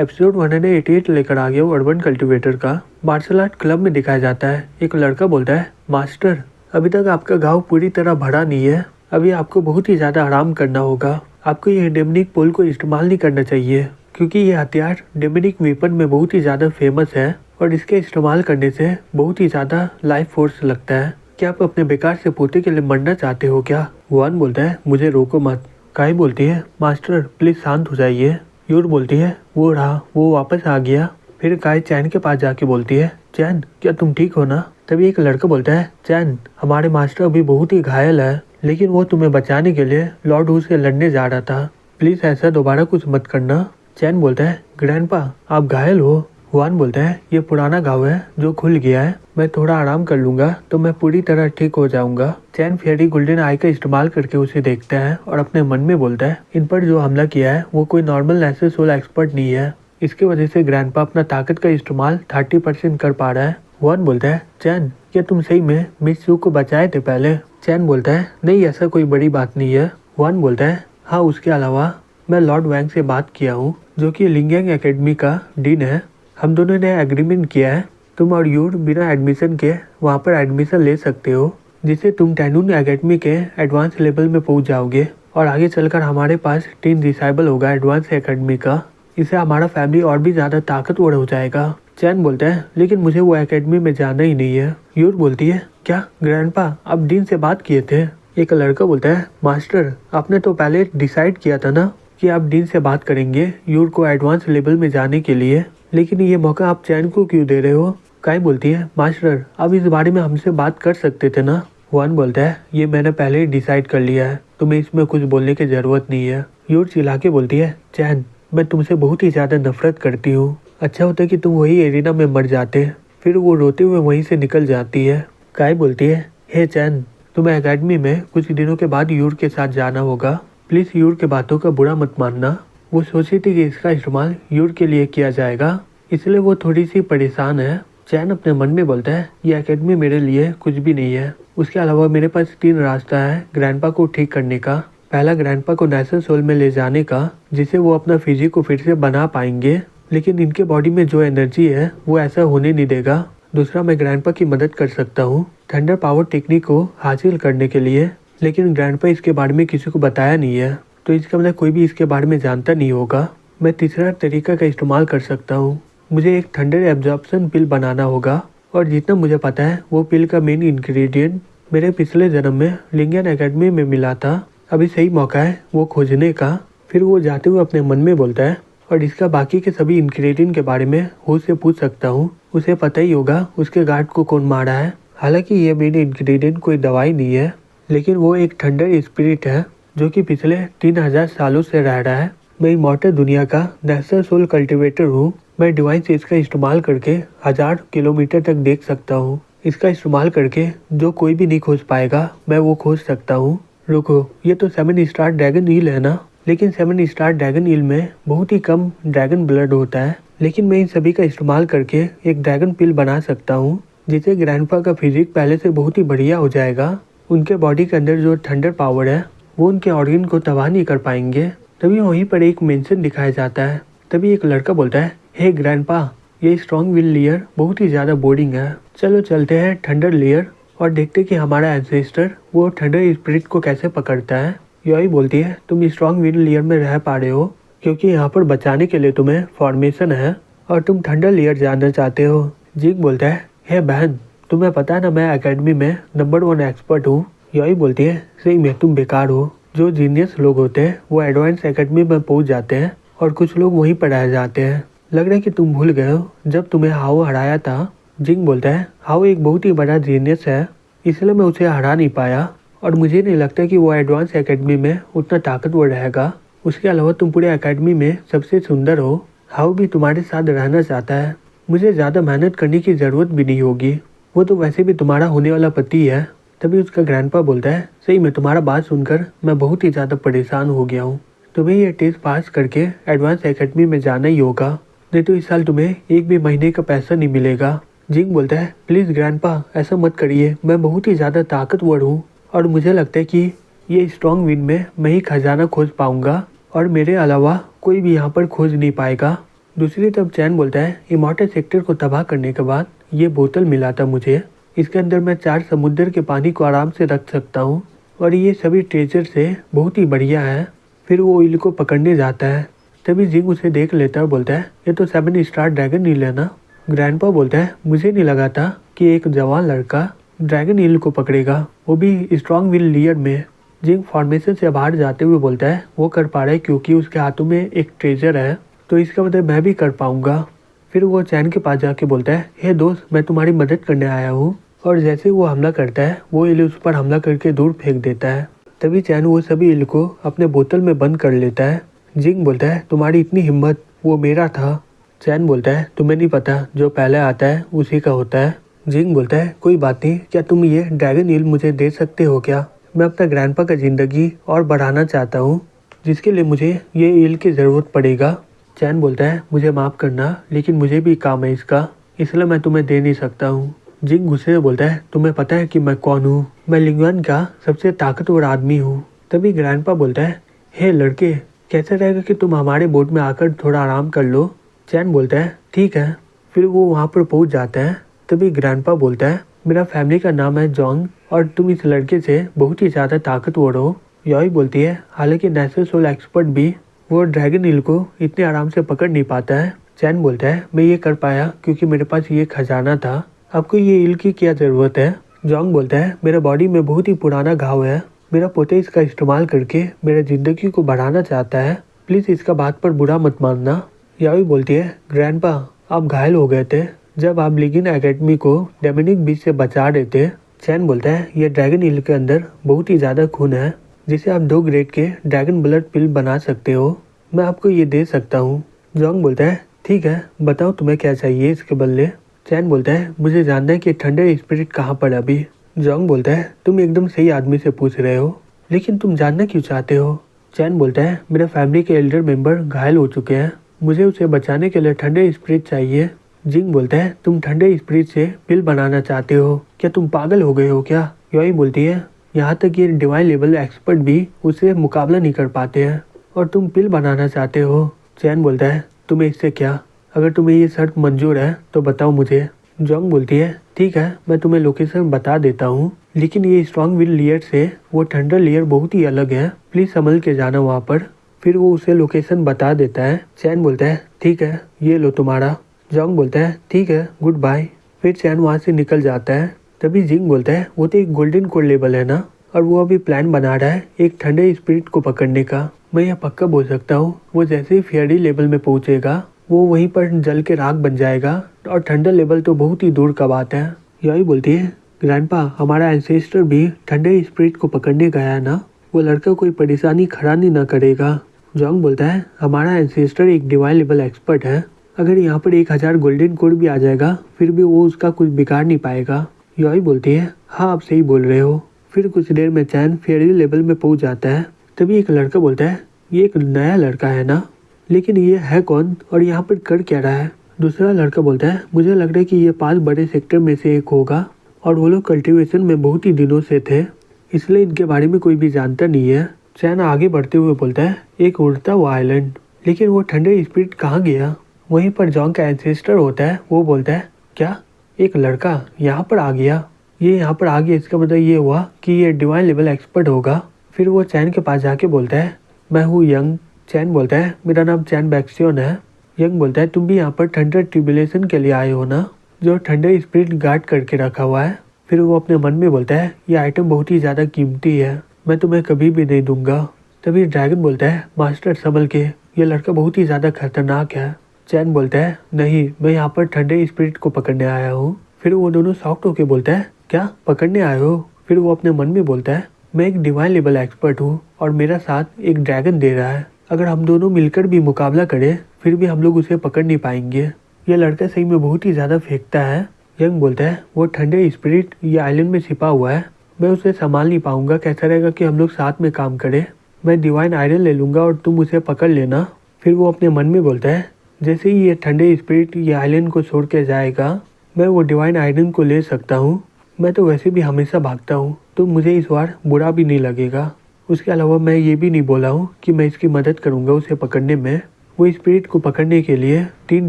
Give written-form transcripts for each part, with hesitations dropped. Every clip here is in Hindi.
एपिसोड 188 लेकर आ गया हूँ अर्बन कल्टीवेटर का। मार्शल आर्ट क्लब में दिखाया जाता है। एक लड़का बोलता है, मास्टर अभी तक आपका घाव पूरी तरह भरा नहीं है, अभी आपको बहुत ही ज़्यादा आराम करना होगा। आपको ये डेमनिक पोल को इस्तेमाल नहीं करना चाहिए क्योंकि ये हथियार डेमनिक वेपन में बहुत ही ज़्यादा फेमस है और इसके इस्तेमाल करने से बहुत ही ज़्यादा लाइफ फोर्स लगता है। क्या आप अपने बेकार से पोते के लिए मरना चाहते हो क्या? वन बोलता है, मुझे रोको मत। काई बोलती है, मास्टर प्लीज शांत हो जाइए। यूर बोलती है, वो रहा, वो वापस आ गया। फिर काई चैन के पास जाके बोलती है, चैन क्या तुम ठीक हो ना? तभी एक लड़का बोलता है, चैन हमारे मास्टर अभी बहुत ही घायल है, लेकिन वो तुम्हें बचाने के लिए लॉर्ड हू से लड़ने जा रहा था, प्लीज ऐसा दोबारा कुछ मत करना। चैन बोलता है, ग्रैंडपा आप घायल हो? वन बोलता है, ये पुराना घाव है जो खुल गया है, मैं थोड़ा आराम कर लूंगा तो मैं पूरी तरह ठीक हो जाऊंगा। चैन फेरी गोल्डन आई का इस्तेमाल करके उसे देखता है और अपने मन में बोलता है, इन पर जो हमला किया है वो कोई नॉर्मल नेचुरल सोल एक्सपर्ट नहीं है, इसकी वजह से ग्रैंडपा अपना ताकत का इस्तेमाल 30% कर पा रहा है। वन बोलता है, चैन क्या तुम सही में मिस यू को बचाए थे पहले? चैन बोलता है, नहीं ऐसा कोई बड़ी बात नहीं है। वन बोलता है, हाँ उसके अलावा मैं लॉर्ड वैंग से बात किया हूँ जो कि लिंगयांग एकेडमी का डीन है। हम दोनों ने एग्रीमेंट किया है, तुम और यूर बिना एडमिशन के वहाँ पर एडमिशन ले सकते हो, जिससे तुम टैनून एकेडमी के एडवांस लेवल में पहुँच जाओगे और आगे चलकर हमारे पास 3 डिसाइबल होगा एडवांस एकेडमी का। इससे हमारा फैमिली और भी ज़्यादा ताकतवर हो जाएगा। चैन बोलता है, लेकिन मुझे वो एकेडमी में जाना ही नहीं है। यूर बोलती है, क्या ग्रैंडपा आप डीन से बात किए थे? एक लड़का बोलता है, मास्टर आपने तो पहले डिसाइड किया था ना कि आप डीन से बात करेंगे यूर को एडवांस लेवल में जाने के लिए, लेकिन ये मौका आप चैन को क्यों दे रहे हो? काई बोलती है, मास्टर आप इस बारे में हमसे बात कर सकते थे ना। वन बोलता है, ये मैंने पहले ही डिसाइड कर लिया है, तुम्हें इसमें कुछ बोलने की जरूरत नहीं है। यूर चिल्ला के बोलती है, चैन मैं तुमसे बहुत ही ज़्यादा नफरत करती हूँ, अच्छा होता कि तुम वही एरिना में मर जाते। फिर वो रोते हुए वहीं से निकल जाती है। काई बोलती है, हे चैन तुम्हें एकेडमी में कुछ दिनों के बाद यूर के साथ जाना होगा, प्लीज़ यूर के बातों का बुरा मत मानना। वो सोची थी कि इसका इस्तेमाल यूर के लिए किया जाएगा, इसलिए वो थोड़ी सी परेशान है। चैन अपने मन में बोलता है, ये एकेडमी मेरे लिए कुछ भी नहीं है, उसके अलावा मेरे पास 3 रास्ता है ग्रैंडपा को ठीक करने का। पहला ग्रैंडपा को नेचुरल सोल में ले जाने का, जिससे वो अपना फिजिक को फिर से बना पाएंगे, लेकिन इनके बॉडी में जो एनर्जी है वो ऐसा होने नहीं देगा। दूसरा मैं ग्रैंडपा की मदद कर सकता हूँ थंडर पावर टेक्निक को हासिल करने के लिए, लेकिन ग्रैंडपा इसके बारे में किसी को बताया नहीं है, तो इसका मतलब कोई भी इसके बारे में जानता नहीं होगा। मैं तीसरा तरीका का इस्तेमाल कर सकता हूँ, मुझे एक थंडर एब्जॉर्प्शन पिल बनाना होगा, और जितना मुझे पता है वो पिल का मेन इंग्रेडिएंट मेरे पिछले जन्म में लिंगयांग एकेडमी में मिला था। अभी सही मौका है वो खोजने का। फिर वो जाते हुए अपने मन में बोलता है, और इसका बाकी के सभी इंग्रेडिएंट के बारे में हू से पूछ सकता हूँ, उसे पता ही होगा उसके गार्ड को कौन मारा है। हालांकि ये मेन इंग्रेडिएंट कोई दवाई नहीं है, लेकिन वो एक थंडर स्पिरिट है जो कि पिछले 3000 सालों से रह रहा है। मैं इमॉर्टल दुनिया का नेचुरल सोल कल्टीवेटर हूँ। मैं डिवाइन से इसका इस्तेमाल करके 1000 किलोमीटर तक देख सकता हूँ। इसका इस्तेमाल करके जो कोई भी नहीं खोज पाएगा मैं वो खोज सकता हूँ। रुको, ये तो 7 स्टार ड्रैगन ईल है ना? लेकिन 7 स्टार ड्रैगन ईल में बहुत ही कम ड्रैगन ब्लड होता है, लेकिन मैं इन सभी का इस्तेमाल करके एक ड्रैगन पिल बना सकता हूँ, जिससे ग्रैंडपा का फिजिक पहले से बहुत ही बढ़िया हो जाएगा। उनके बॉडी के अंदर जो थंडर पावर है वो उनके ऑर्गन को तबाह नहीं कर पाएंगे। तभी वहीं पर एक मेंशन दिखाया जाता है। तभी एक लड़का बोलता है, हे ग्रैंडपा ये स्ट्रॉन्ग विल लेयर बहुत ही ज़्यादा बोरिंग है, चलो चलते हैं थंडर लेयर और देखते कि हमारा एंसेस्टर वो थंडर स्पिरिट को कैसे पकड़ता है। यही बोलती है, तुम स्ट्रॉन्ग विल लेयर में रह पा रहे हो क्योंकि यहाँ पर बचाने के लिए तुम्हें फॉर्मेशन है और तुम थंडर लेयर जानना चाहते हो। जिंग बोलता है, हे बहन तुम्हें पता है ना मैं एकेडमी में नंबर 1 एक्सपर्ट हूँ। यही बोलती है, सही में तुम बेकार हो। जो जीनियस लोग होते हैं वो एडवांस एकेडमी में पहुंच जाते हैं और कुछ लोग वहीं पढ़ाए जाते हैं। लग रहा है कि तुम भूल गए हो जब तुम्हें हाओ हराया था। जिंग बोलता है, हाओ एक बहुत ही बड़ा जीनियस है, इसलिए मैं उसे हरा नहीं पाया और मुझे नहीं लगता कि वो एडवांस एकेडमी में उतना ताकतवर रहेगा। उसके अलावा तुम पूरे एकेडमी में सबसे सुंदर हो, हाओ भी तुम्हारे साथ रहना चाहता है। मुझे ज़्यादा मेहनत करने की ज़रूरत भी नहीं होगी, वो तो वैसे भी तुम्हारा होने वाला पति है। तभी उसका ग्रैंडपा बोलता है, सही में तुम्हारा बात सुनकर मैं बहुत ही ज़्यादा परेशान हो गया हूँ। तुम्हें ये टेस्ट पास करके एडवांस एकेडमी में जाना ही होगा, नहीं तो इस साल तुम्हें एक भी महीने का पैसा नहीं मिलेगा। जिंग बोलता है, प्लीज़ ग्रैंडपा ऐसा मत करिए, मैं बहुत ही ज़्यादा ताकतवर हूँ और मुझे लगता है कि ये स्ट्रॉन्ग विंड में मैं ही खजाना खोज पाऊँगा और मेरे अलावा कोई भी यहाँ पर खोज नहीं पाएगा। दूसरी तरफ चैन बोलता है, इमॉर्टल सेक्टर को तबाह करने के बाद ये बोतल मिला था मुझे, इसके अंदर मैं 4 समुद्र के पानी को आराम से रख सकता हूँ और ये सभी ट्रेजर से बहुत ही बढ़िया है। फिर वो ईल को पकड़ने जाता है, तभी जिंग उसे देख लेता है और बोलता है, ये तो 7 स्टार ड्रैगन ईल है ना। ग्रैंडपा बोलता है, मुझे नहीं लगा था कि एक जवान लड़का ड्रैगन ईल को पकड़ेगा, वो भी स्ट्रॉन्ग विल लियर में। जिंग फॉर्मेशन से बाहर जाते हुए बोलता है, वो कर पा रहा है क्योंकि उसके हाथों में एक ट्रेजर है, तो इसका मतलब मैं भी कर पाऊंगा। फिर वो चैन के पास जाके बोलता है, हे दोस्त, मैं तुम्हारी मदद करने आया हूँ। और जैसे वो हमला करता है, वो ईल उस पर हमला करके दूर फेंक देता है। तभी चैन वो सभी ईल को अपने बोतल में बंद कर लेता है। जिंग बोलता है, तुम्हारी इतनी हिम्मत, वो मेरा था। चैन बोलता है, तुम्हें नहीं पता, जो पहले आता है उसी का होता है। जिंग बोलता है, कोई बात नहीं, क्या तुम ये ड्रैगन ईल मुझे दे सकते हो क्या? मैं अपना ग्रैंडपा का ज़िंदगी और बढ़ाना चाहता हूँ, जिसके लिए मुझे ये ईल की ज़रूरत पड़ेगा। चैन बोलता है, मुझे माफ़ करना, लेकिन मुझे भी काम है इसका, इसलिए मैं तुम्हें दे नहीं सकता हूँ। जिंग गुस्से से बोलता है, तुम्हें पता है कि मैं कौन हूँ? मैं लिंगुआन का सबसे ताकतवर आदमी हूँ। तभी ग्रैंडपा बोलता है, हे लड़के, कैसे रहेगा कि तुम हमारे बोट में आकर थोड़ा आराम कर लो? चैन बोलता है, ठीक है। फिर वो वहाँ पर पहुँच जाता है। तभी ग्रैंडपा बोलता है, मेरा फैमिली का नाम है जोंग और तुम इस लड़के से बहुत ही ज़्यादा ताकतवर हो। यही बोलती है, हालांकि नेचुरल सोल एक्सपर्ट भी वो ड्रैगन ईल को इतने आराम से पकड़ नहीं पाता है। चैन बोलता है, मैं ये कर पाया क्योंकि मेरे पास ये खजाना था, आपको ये ईल की क्या ज़रूरत है? जोंग बोलता है, मेरे बॉडी में बहुत ही पुराना घाव है, मेरा पोते इसका इस्तेमाल करके मेरे ज़िंदगी को बढ़ाना चाहता है, प्लीज़ इसका बात पर बुरा मत मानना। यावी बोलती है, ग्रैंडपा, आप घायल हो गए थे जब आप लिगिन एकेडमी को डेमोनिक बीच से बचा रहे थे। चैन बोलता है, ये ड्रैगन ईल के अंदर बहुत ही ज़्यादा खून है, जिसे आप 2 ग्रेड के ड्रैगन ब्लड पिल बना सकते हो, मैं आपको ये दे सकता हूँ। जोंग बोलता है, ठीक है, बताओ तुम्हें क्या चाहिए इसके बदले। चैन बोलता है, मुझे जानना है कि थंडर स्पिरिट कहाँ पर अभी। जोंग बोलता है, तुम एकदम सही आदमी से पूछ रहे हो, लेकिन तुम जानना क्यों चाहते हो? चैन बोलता है, मेरे फैमिली के एल्डर मेंबर घायल हो चुके हैं, मुझे उसे बचाने के लिए थंडर स्पिरिट चाहिए। जिंग बोलता है, तुम थंडर स्पिरिट से पिल बनाना चाहते हो, क्या तुम पागल हो गए हो क्या? यही बोलती है, यहाँ तक ये डिवाइन लेवल एक्सपर्ट भी उससे मुकाबला नहीं कर पाते हैं और तुम पिल बनाना चाहते हो। चैन बोलता है, तुम्हें इससे क्या, अगर तुम्हें ये शर्त मंजूर है तो बताओ मुझे। जोंग बोलती है, ठीक है, मैं तुम्हें लोकेशन बता देता हूँ, लेकिन ये स्ट्रॉन्ग विल लेयर से वो थंडर लेयर बहुत ही अलग है, प्लीज संभल के जाना वहाँ पर। फिर वो उसे लोकेशन बता देता है। चैन बोलता है, ठीक है, ये लो तुम्हारा। जोंग बोलता है, ठीक है, गुड बाय। फिर चैन वहाँ से निकल जाता है। तभी जिंग बोलता है, वो तो एक गोल्डन कोड लेवल है ना, और वो अभी प्लान बना रहा है एक थंडर स्पिरिट को पकड़ने का। मैं यह पक्का बोल सकता हूँ, वो जैसे ही फेयरी लेवल में पहुँचेगा वो वहीं पर जल के राख बन जाएगा, और थंडर लेवल तो बहुत ही दूर का बात है। यही बोलती है, ग्रैंडपा, हमारा एंसेस्टर भी थंडर स्पिरिट को पकड़ने गया है ना, वो लड़का कोई परेशानी खड़ा नहीं ना करेगा। जोंग बोलता है, हमारा एंसेस्टर एक डिवाइन लेवल एक्सपर्ट है, अगर यहाँ पर 1000 गोल्डन कोड भी आ जाएगा फिर भी वो उसका कुछ बिगाड़ नहीं पाएगा। यही बोलती है, हाँ आप सही बोल रहे हो। फिर कुछ देर में चैन फेयरी लेवल में पहुँच जाता है। तभी एक लड़का बोलता है, ये एक नया लड़का है ना, लेकिन ये है कौन और यहाँ पर कर क्या रहा है? दूसरा लड़का बोलता है, मुझे लग रहा है कि ये 5 बड़े सेक्टर में से एक होगा और वो लोग कल्टीवेशन में बहुत ही दिनों से थे, इसलिए इनके बारे में कोई भी जानता नहीं है। चैन आगे बढ़ते हुए बोलता है, एक उड़ता हुआ आइलैंड, लेकिन वो थंडर स्पिरिट कहाँ गया? वहीं पर जोंग का एंसेस्टर होता है, वो बोलता है, क्या एक लड़का यहाँ पर आ गया? ये यहाँ पर आ गया, इसका मतलब ये हुआ कि ये डिवाइन लेवल एक्सपर्ट होगा। फिर वो चैन के पास जाके बोलता है, मैं हूँ यंग। चैन बोलता है, मेरा नाम चैन बैक्सियन है। यंग बोलता है, तुम भी यहाँ पर थंडर ट्रिब्यूलेशन के लिए आए हो ना, जो थंडर स्पिरिट गार्ड करके रखा हुआ है। फिर वो अपने मन में बोलता है, ये आइटम बहुत ही ज़्यादा कीमती है, मैं तुम्हें कभी भी नहीं दूंगा। तभी ड्रैगन बोलता है, मास्टर संभल के, ये लड़का बहुत ही ज़्यादा खतरनाक है। चैन बोलता है, नहीं, मैं यहाँ पर थंडर स्पिरिट को पकड़ने आया हूँ। फिर वो दोनों शॉक्ड होकर बोलता है, क्या पकड़ने आए हो? फिर वो अपने मन में बोलता है, मैं एक डिवाइन लेवल एक्सपर्ट हूँ और मेरा साथ एक ड्रैगन दे रहा है, अगर हम दोनों मिलकर भी मुकाबला करें फिर भी हम लोग उसे पकड़ नहीं पाएंगे। ये लड़का सही में बहुत ही ज़्यादा फेंकता है। यंग बोलता है, वो थंडर स्पिरिट ये आइलैंड में छिपा हुआ है, मैं उसे संभाल नहीं पाऊंगा, कैसा रहेगा कि हम लोग साथ में काम करें, मैं डिवाइन आयरन ले लूँगा और तुम उसे पकड़ लेना। फिर वो अपने मन में बोलता है, जैसे ही ये थंडर स्पिरिट ये आइलैंड को छोड़ के जाएगा मैं वो डिवाइन आयरन को ले सकता हूँ, मैं तो वैसे भी हमेशा भागता हूँ, तो मुझे इस बार बुरा भी नहीं लगेगा। उसके अलावा मैं ये भी नहीं बोला हूँ कि मैं इसकी मदद करूँगा उसे पकड़ने में। वो स्पिरिट को पकड़ने के लिए 3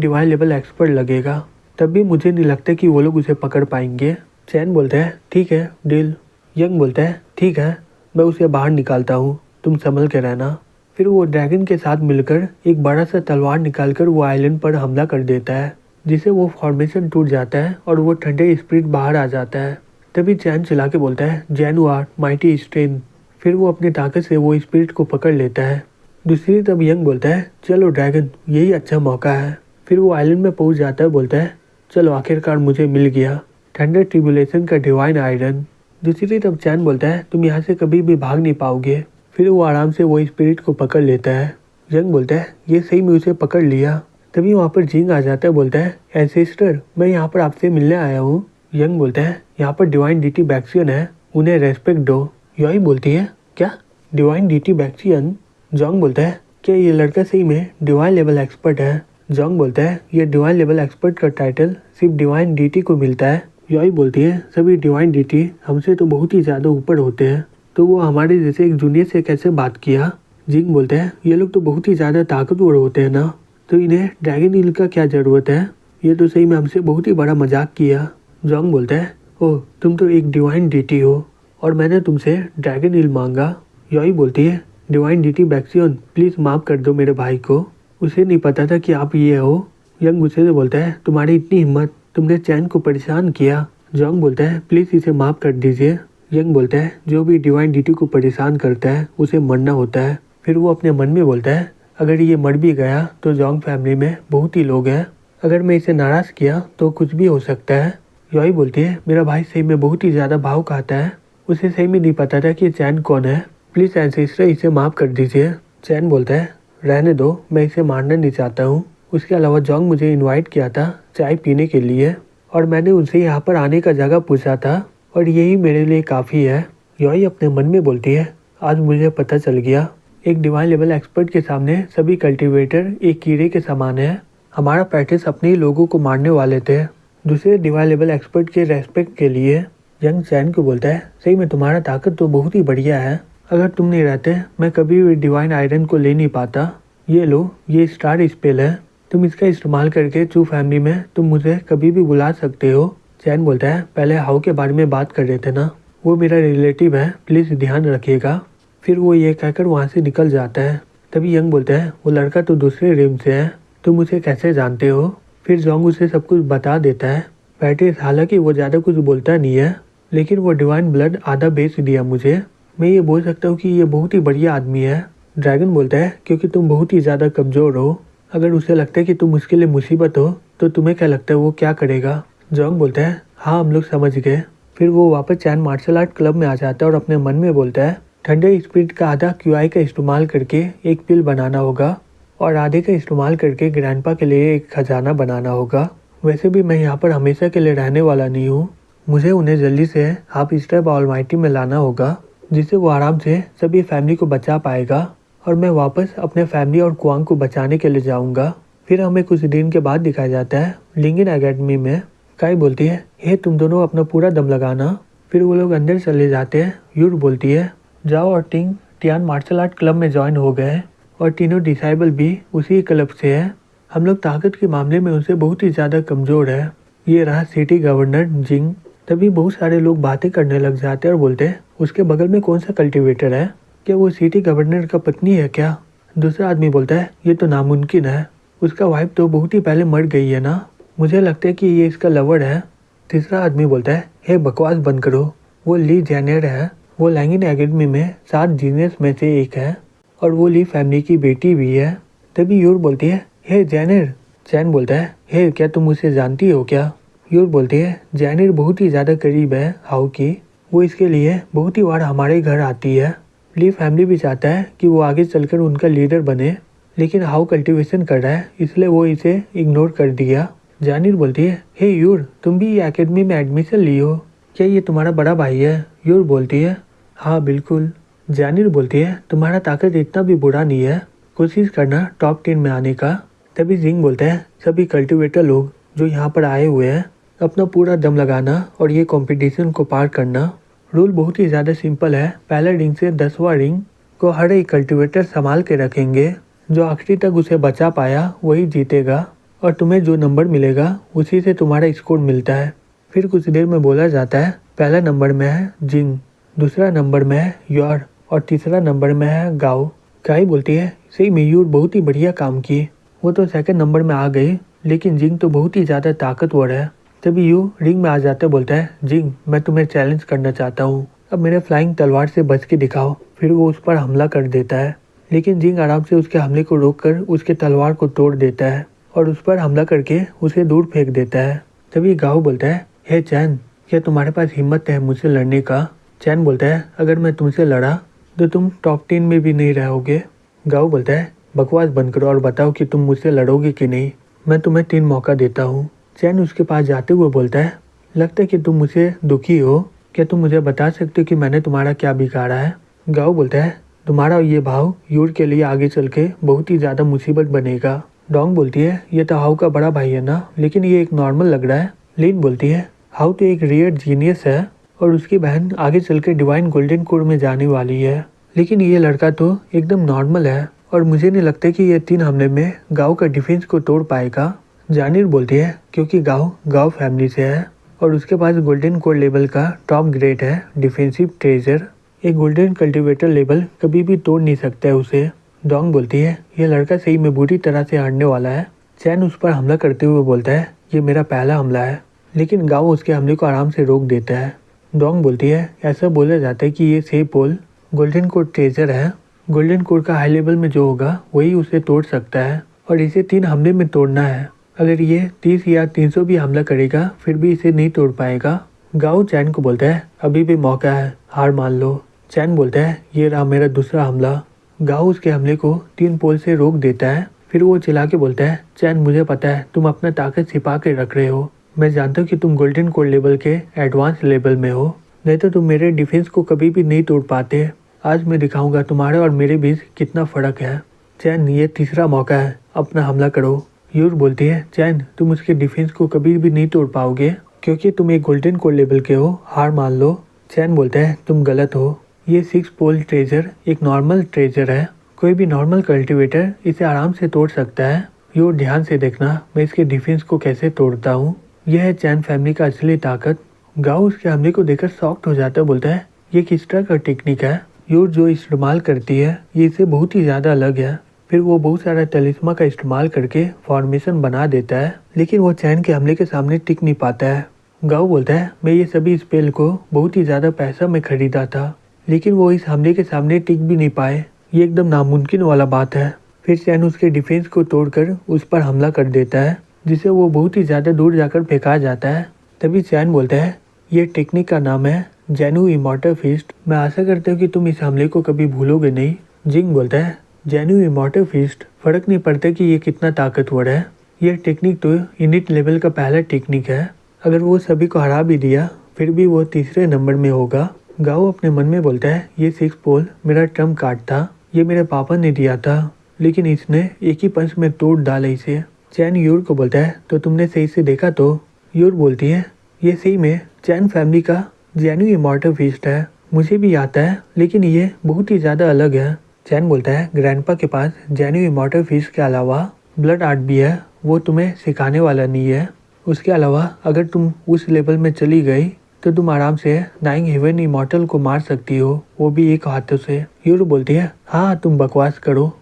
डिवाइन लेवल एक्सपर्ट लगेगा, तब भी मुझे नहीं लगता कि वो लोग उसे पकड़ पाएंगे। चैन बोलता है ठीक है डील। यंग बोलता है ठीक है, मैं उसे बाहर निकालता हूँ, तुम संभल के रहना। फिर वो ड्रैगन के साथ मिलकर एक बड़ा सा तलवार निकालकर वो आइलैंड पर हमला कर देता है, जिससे वो फॉर्मेशन टूट जाता है और वो ठंडे स्पिरिट बाहर आ जाता है। तभी चैन चिल्ला के बोलता है जैनुआर माइटी स्ट्रेन। फिर वो अपनी ताकत से वो स्पिरिट को पकड़ लेता है। दूसरी तरफ यंग बोलता है चलो ड्रैगन, यही अच्छा मौका है। फिर वो आइलैंड में पहुंच जाता है, बोलता है चलो आखिरकार मुझे मिल गया थंडर ट्रिब्यूलेशन का डिवाइन आयरन। दूसरी तरफ चैन बोलता है तुम यहाँ से कभी भी भाग नहीं पाओगे। फिर वो आराम से वो स्पिरिट को पकड़ लेता है। यंग बोलता है ये सही में उसे पकड़ लिया। तभी वहाँ पर जिंग आ जाता है, बोलता है एंसेस्टर मैं यहाँ पर आपसे मिलने आया हूँ। यंग बोलता है यहाँ पर डिवाइन डीटी बैक्सियन है, उन्हें रेस्पेक्ट दो। यही बोलती है क्या डिवाइन डीटी बैक्सियन? जोंग बोलता है क्या ये लड़का सही में डिवाइन लेवल एक्सपर्ट है? जोंग बोलता है ये डिवाइन लेवल एक्सपर्ट का टाइटल सिर्फ डिवाइन डीटी को मिलता है। यही बोलती है सभी डिवाइन डीटी हमसे तो बहुत ही ज़्यादा ऊपर होते हैं, तो वो हमारे जैसे एक जूनियर से कैसे बात किया? जिंग बोलते हैं ये लोग तो बहुत ही ज़्यादा ताकतवर होते हैं ना, तो इन्हें ड्रैगन ईल का क्या ज़रूरत है? ये तो सही में हमसे बहुत ही बड़ा मजाक किया। जोंग बोलता है ओह तुम तो एक डिवाइन डीटी हो और मैंने तुमसे ड्रैगन ईल मांगा। यही बोलती है डिवाइन डीटी बैक्सियन प्लीज़ माफ़ कर दो मेरे भाई को, उसे नहीं पता था कि आप ये हो। यंग गुस्से से बोलता है तुम्हारी इतनी हिम्मत, तुमने चैन को परेशान किया। जोंग बोलता है प्लीज़ इसे माफ़ कर दीजिए। यंग बोलता है जो भी डिवाइन डीटी को परेशान करता है उसे मरना होता है। फिर वो अपने मन में बोलता है अगर ये मर भी गया तो जोंग फैमिली में बहुत ही लोग हैं, अगर मैं इसे नाराज़ किया तो कुछ भी हो सकता है। यही बोलती है मेरा भाई सही में बहुत ही ज़्यादा भाव खाता है, उसे सही में नहीं पता था कि चैन कौन है, प्लीज़ एंसेस्टर इसे माफ़ कर दीजिए। चैन बोलता है रहने दो, मैं इसे मारना नहीं चाहता हूँ। उसके अलावा जोंग मुझे इनवाइट किया था चाय पीने के लिए और मैंने उनसे यहाँ पर आने का जगह पूछा था और यही मेरे लिए काफ़ी है। यही अपने मन में बोलती है आज मुझे पता चल गया एक डिवाइन लेवल एक्सपर्ट के सामने सभी कल्टीवेटर एक कीड़े के समान है। हमारा प्रैक्टिस अपने ही लोगों को मारने वाले थे। दूसरे डिवाइन लेवल एक्सपर्ट के रेस्पेक्ट के लिए यंग चैन को बोलता है सही में तुम्हारा ताकत तो बहुत ही बढ़िया है, अगर तुम नहीं रहते मैं कभी भी डिवाइन आयरन को ले नहीं पाता। ये लो ये स्टार स्पेल है, तुम इसका इस्तेमाल करके चू फैमिली में तुम मुझे कभी भी बुला सकते हो। चैन बोलता है पहले हाउ के बारे में बात कर रहे थे ना, वो मेरा रिलेटिव है, प्लीज़ ध्यान रखिएगा। फिर वो ये कहकर वहाँ से निकल जाता है। तभी यंग बोलता है वो लड़का तो दूसरे रिम से है, तुम उसे कैसे जानते हो? फिर जोंग उसे सब कुछ बता देता है। पैटिस हालांकि वो ज़्यादा कुछ बोलता नहीं है, लेकिन वो डिवाइन ब्लड आधा बेच दिया मुझे, मैं ये बोल सकता हूँ कि ये बहुत ही बढ़िया आदमी है। ड्रैगन बोलता है क्योंकि तुम बहुत ही ज़्यादा कमज़ोर हो, अगर उसे लगता है कि तुम उसके लिए मुसीबत हो तो तुम्हें क्या लगता है वो क्या करेगा? जोंग बोलता है हाँ हम लोग समझ गए। फिर वो वापस चैन मार्शल आर्ट क्लब में आ जाता है और अपने मन में बोलता है ठंडे स्पिरिट का आधा क्यूआई का इस्तेमाल करके एक पिल बनाना होगा और आधे का इस्तेमाल करके ग्रैंडपा के लिए एक खजाना बनाना होगा। वैसे भी मैं यहाँ पर हमेशा के लिए रहने वाला नहीं हूँ, मुझे उन्हें जल्दी से हाफ स्टेप ऑलमाइटी में लाना होगा जिससे वो आराम से सभी फैमिली को बचा पाएगा और मैं वापस अपने फैमिली और कुआंग को बचाने के लिए जाऊँगा। फिर हमें कुछ दिन के बाद दिखाया जाता है लिंगन एकेडमी में। काई बोलती है हे तुम दोनों अपना पूरा दम लगाना। फिर वो लोग अंदर चले जाते हैं। यूर बोलती है जाओ और टिंग टियान मार्शल आर्ट क्लब में ज्वाइन हो गए और तीनों डिसाइबल भी उसी क्लब से है। हम लोग ताकत के मामले में उनसे बहुत ही ज़्यादा कमज़ोर है। ये रहा सिटी गवर्नर जिंग। तभी बहुत सारे लोग बातें करने लग जाते हैं और बोलते हैं उसके बगल में कौन सा कल्टीवेटर है, क्या वो सिटी गवर्नर का पत्नी है क्या? दूसरा आदमी बोलता है ये तो नामुमकिन है, उसका वाइफ तो बहुत ही पहले मर गई है ना, मुझे लगता है कि ये इसका लवर है। तीसरा आदमी बोलता है हे बकवास बंद करो, वो ली जैनर है, वो लैंगिन एकेडमी में 7 जीनियस में से एक है और वो ली फैमिली की बेटी भी है। तभी यूर बोलती है हे जैनर। चैन बोलता है हे क्या तुम उसे जानती हो क्या? यूर बोलती है जैनर बहुत ही ज़्यादा करीब है हाउ की, वो इसके लिए बहुत ही बार हमारे घर आती है। ली फैमिली भी चाहता है कि वो आगे चलकर उनका लीडर बने, लेकिन हाउ कल्टीवेशन कर रहा है इसलिए वो इसे इग्नोर कर दिया। जैनर बोलती है हे यूर तुम भी ये एकेडमी में एडमिशन ली हो, क्या ये तुम्हारा बड़ा भाई है? यूर बोलती है हाँ बिल्कुल। जैनर बोलती है तुम्हारा ताकत इतना भी बुरा नहीं है, कोशिश करना टॉप 10 में आने का। तभी जिंग बोलता है सभी कल्टीवेटर लोग जो यहाँ पर आए हुए हैं अपना पूरा दम लगाना और ये कंपटीशन को पार करना। रूल बहुत ही ज़्यादा सिंपल है, पहला रिंग से 10वां रिंग को हर एक कल्टीवेटर संभाल के रखेंगे जो आखिरी तक उसे बचा पाया वही जीतेगा और तुम्हें जो नंबर मिलेगा उसी से तुम्हारा स्कोर मिलता है। फिर कुछ देर में बोला जाता है पहला नंबर में है जिंग, दूसरा नंबर में है योर और तीसरा नंबर में है गाओ। काई बोलती है सही में यूर बहुत ही बढ़िया काम किए, वो तो सेकंड नंबर में आ गई लेकिन जिंग तो बहुत ही ज़्यादा ताकतवर है। तभी यू रिंग में आ जाते बोलता है जिंग मैं तुम्हें चैलेंज करना चाहता हूँ, अब मेरे फ्लाइंग तलवार से बच के दिखाओ। फिर वो उस पर हमला कर देता है लेकिन जिंग आराम से उसके हमले को रोककर उसके तलवार को तोड़ देता है और उस पर हमला करके उसे दूर फेंक देता है। तभी गाओ बोलता है हे चैन क्या तुम्हारे पास हिम्मत है मुझसे लड़ने का। चैन बोलता है अगर मैं तुमसे लड़ा तो तुम टॉप 10 में भी नहीं रहोगे। गाओ बोलता है बकवास बंद करो और बताओ कि तुम मुझसे लड़ोगे कि नहीं, मैं तुम्हें 3 मौका देता हूँ। चैन उसके पास जाते हुए बोलता है लगता है कि तुम मुझसे दुखी हो, क्या तुम मुझे बता सकते हो कि मैंने तुम्हारा क्या बिगाड़ा है। गाओ बोलता है तुम्हारा ये भाव यूर के लिए आगे चल के बहुत ही ज़्यादा मुसीबत बनेगा। डोंग बोलती है ये तो हाउ का बड़ा भाई है ना, लेकिन ये एक नॉर्मल लग रहा है। लिन बोलती है हाउ तो एक रियल जीनियस है और उसकी बहन आगे चल के डिवाइन गोल्डन कोर में जाने वाली है, लेकिन ये लड़का तो एकदम नॉर्मल है और मुझे नहीं लगता कि ये 3 हमले में गाँव का डिफेंस को तोड़ पाएगा। जानिर बोलती है क्योंकि गाँव फैमिली से है और उसके पास गोल्डन कोर लेवल का टॉप ग्रेड है डिफेंसिव ट्रेजर, एक गोल्डन कल्टीवेटर लेवल कभी भी तोड़ नहीं सकता है उसे। डोंग बोलती है ये लड़का सही में बुरी तरह से हारने वाला है। चैन उस पर हमला करते हुए बोलता है ये मेरा पहला हमला है, लेकिन गाँव उसके हमले को आराम से रोक देता है। डोंग बोलती है ऐसा बोला जाता है कि ये सेब पोल गोल्डन कोर ट्रेजर है, गोल्डन कोर का हाई लेवल में जो होगा वही उसे तोड़ सकता है और इसे 3 हमले में तोड़ना है। अगर ये 30 या 300 भी हमला करेगा फिर भी इसे नहीं तोड़ पाएगा। गाओ चैन को बोलता है अभी भी मौका है, हार मान लो। चैन बोलता है ये रहा मेरा दूसरा हमला। गाओ उसके हमले को 3 पोल से रोक देता है। फिर वो चिल्ला के बोलता है चैन मुझे पता है तुम अपना ताकत छिपा के रख रहे हो, मैं जानता हूँ कि तुम गोल्डन कोर लेवल के एडवांस लेवल में हो, नहीं तो तुम मेरे डिफेंस को कभी भी नहीं तोड़ पाते। आज मैं दिखाऊंगा तुम्हारे और मेरे बीच कितना फ़र्क है। चैन ये तीसरा मौका है, अपना हमला करो। यूर बोलती है चैन तुम उसके डिफेंस को कभी भी नहीं तोड़ पाओगे क्योंकि तुम एक गोल्डन कोर लेवल के हो, हार मान लो। चैन बोलता है तुम गलत हो, ये 6 पोल ट्रेजर एक नॉर्मल ट्रेजर है, कोई भी नॉर्मल कल्टीवेटर इसे आराम से तोड़ सकता है। यूर ध्यान से देखना मैं इसके डिफेंस को कैसे तोड़ता हूँ, यह है चैन फैमिली का असली ताकत। गाओ उसके हमले को देखकर शॉक्ड हो जाता है, बोलता है ये किस तरह का टेक्निक है, यूर जो इस्तेमाल करती है ये इससे बहुत ही ज़्यादा अलग है। फिर वो बहुत सारा तलिस्मा का इस्तेमाल करके फॉर्मेशन बना देता है, लेकिन वो चैन के हमले के सामने टिक नहीं पाता है। गाओ बोलता है मैं ये सभी स्पेल को बहुत ही ज़्यादा पैसा में खरीदा था, लेकिन वो इस हमले के सामने टिक भी नहीं पाए, ये एकदम नामुमकिन वाला बात है। फिर चैन उसके डिफेंस को तोड़कर उस पर हमला कर देता है, जिसे वो बहुत ही ज़्यादा दूर जाकर फेंका जाता है। तभी चैन बोलता है ये टेक्निक का नाम है जेनू इमॉर्टल फिस्ट, मैं आशा करता हूँ कि तुम इस हमले को कभी भूलोगे नहीं। जिंग बोलता है जेनू इमॉर्टल फिस्ट, फर्क नहीं पड़ता कि ये कितना ताकतवर है, ये टेक्निक तो इनिट लेवल का पहला टेक्निक है, अगर वो सभी को हरा भी दिया फिर भी वो तीसरे नंबर में होगा। गाओ अपने मन में बोलता है ये 6 पोल मेरा ट्रम्प कार्ड था, ये मेरे पापा ने दिया था, लेकिन इसने एक ही पंच में तोड़ डाला इसे। चैन यूर को बोलता है तो तुमने सही से देखा तो। यूर बोलती है ये सही में चैन फैमिली का जेन्यू इमॉर्टल फिस्ट है, मुझे भी आता है लेकिन ये बहुत ही ज़्यादा अलग है। चैन बोलता है ग्रैंडपा के पास जेन्यू इमॉर्टल फिस्ट के अलावा ब्लड आर्ट भी है, वो तुम्हें सिखाने वाला नहीं है, उसके अलावा अगर तुम उस लेवल में चली गई तो तुम आराम से 9 हेवन इमॉर्टल को मार सकती हो, वो भी एक हाथों से। यूर बोलती है हाँ तुम बकवास करो,